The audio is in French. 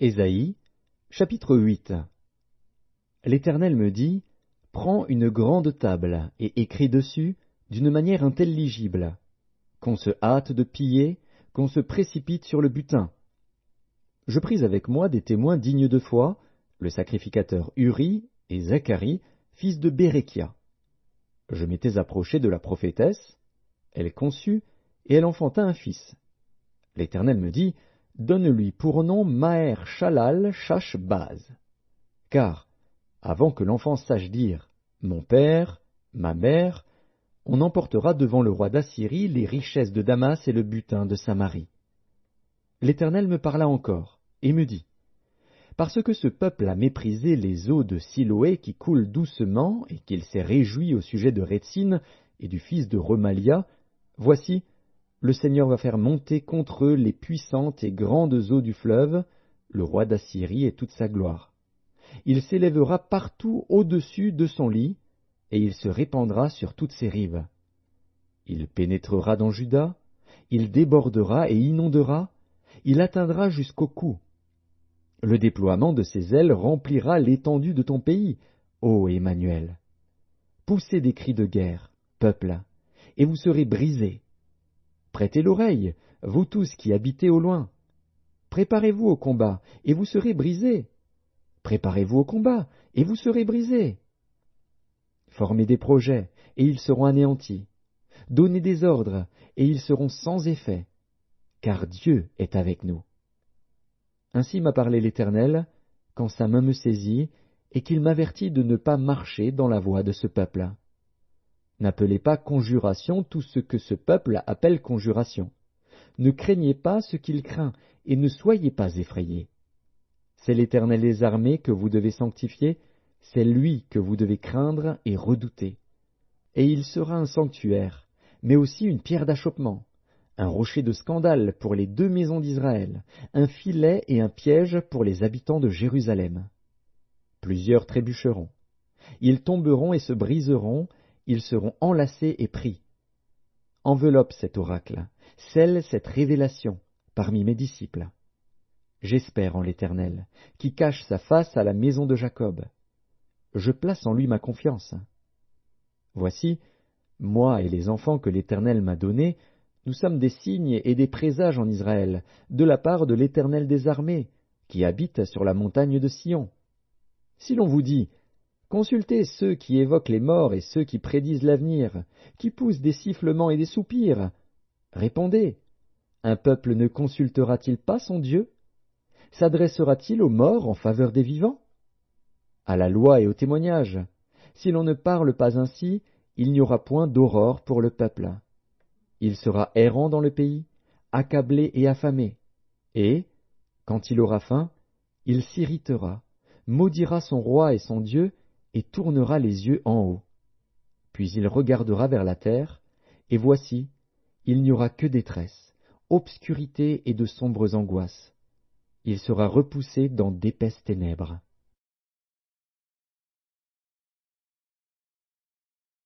Ésaïe, chapitre 8. L'Éternel me dit, prends une grande table et écris dessus d'une manière intelligible, qu'on se hâte de piller, qu'on se précipite sur le butin. Je pris avec moi des témoins dignes de foi, le sacrificateur Uri et Zacharie, fils de Béréchia. Je m'étais approché de la prophétesse, elle conçut, et elle enfanta un fils. L'Éternel me dit, donne-lui pour nom Maher-Shalal-Shash-Baz. Car, avant que l'enfant sache dire « mon père, ma mère », on emportera devant le roi d'Assyrie les richesses de Damas et le butin de Samarie. L'Éternel me parla encore, et me dit, parce que ce peuple a méprisé les eaux de Siloé qui coulent doucement, et qu'il s'est réjoui au sujet de Rétsine et du fils de Remalia, voici, le Seigneur va faire monter contre eux les puissantes et grandes eaux du fleuve, le roi d'Assyrie et toute sa gloire. Il s'élèvera partout au-dessus de son lit, et il se répandra sur toutes ses rives. Il pénétrera dans Juda, il débordera et inondera, il atteindra jusqu'au cou. Le déploiement de ses ailes remplira l'étendue de ton pays, ô Emmanuel. Poussez des cris de guerre, peuple, et vous serez brisés. Prêtez l'oreille, vous tous qui habitez au loin. Préparez-vous au combat, et vous serez brisés. Préparez-vous au combat, et vous serez brisés. Formez des projets, et ils seront anéantis. Donnez des ordres, et ils seront sans effet, car Dieu est avec nous. Ainsi m'a parlé l'Éternel, quand sa main me saisit, et qu'il m'avertit de ne pas marcher dans la voie de ce peuple. N'appelez pas conjuration tout ce que ce peuple appelle conjuration. Ne craignez pas ce qu'il craint, et ne soyez pas effrayés. C'est l'Éternel des armées que vous devez sanctifier, c'est lui que vous devez craindre et redouter. Et il sera un sanctuaire, mais aussi une pierre d'achoppement, un rocher de scandale pour les deux maisons d'Israël, un filet et un piège pour les habitants de Jérusalem. Plusieurs trébucheront. Ils tomberont et se briseront, ils seront enlacés et pris. Enveloppe cet oracle, scelle cette révélation parmi mes disciples. J'espère en l'Éternel, qui cache sa face à la maison de Jacob. Je place en lui ma confiance. Voici, moi et les enfants que l'Éternel m'a donnés, nous sommes des signes et des présages en Israël, de la part de l'Éternel des armées, qui habite sur la montagne de Sion. Si l'on vous dit, consultez ceux qui évoquent les morts et ceux qui prédisent l'avenir, qui poussent des sifflements et des soupirs, répondez, un peuple ne consultera-t-il pas son Dieu? S'adressera-t-il aux morts en faveur des vivants? À la loi et au témoignage, si l'on ne parle pas ainsi, il n'y aura point d'aurore pour le peuple. Il sera errant dans le pays, accablé et affamé, et, quand il aura faim, il s'irritera, maudira son roi et son Dieu, et tournera les yeux en haut. Puis il regardera vers la terre, et voici, il n'y aura que détresse, obscurité et de sombres angoisses. Il sera repoussé dans d'épaisses ténèbres.